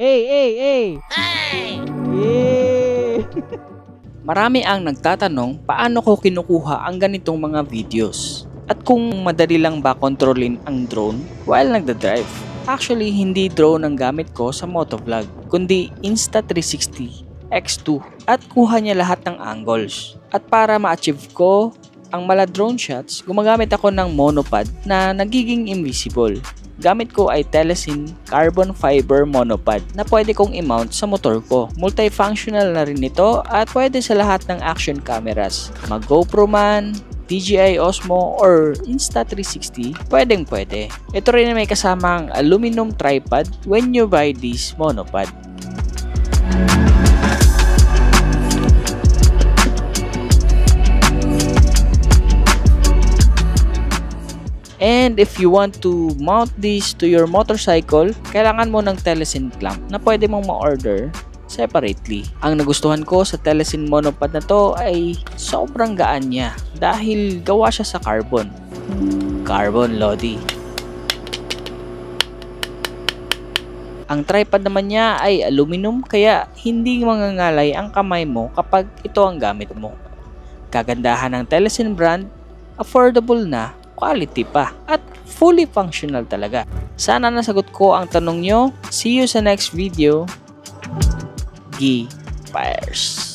Hey! Yeah! Marami ang nagtatanong paano ko kinukuha ang ganitong mga videos. At kung madali lang ba kontrolin ang drone while nagdadrive. Actually, hindi drone ang gamit ko sa motovlog, kundi Insta360 X2 at kuha niya lahat ng angles. At para ma-achieve ko ang mala drone shots, gumagamit ako ng monopod na nagiging invisible. Gamit ko ay Telesin carbon fiber monopod na pwede kong i-mount sa motor ko. Multifunctional na rin ito at pwede sa lahat ng action cameras. Mag GoPro man, DJI Osmo or Insta360, pwede. Ito rin may kasamang aluminum tripod when you buy this monopod. And if you want to mount this to your motorcycle, kailangan mo ng Telesin clamp na pwede mong ma-order separately. Ang nagustuhan ko sa Telesin monopod na to ay sobrang gaan niya dahil gawa siya sa carbon. Carbon Lodi. Ang tripod naman niya ay aluminum kaya hindi mangangalay ang kamay mo kapag ito ang gamit mo. Kagandahan ng Telesin brand, affordable na, quality pa, at fully functional talaga. Sana nasagot ko ang tanong nyo. See you sa next video. Fires.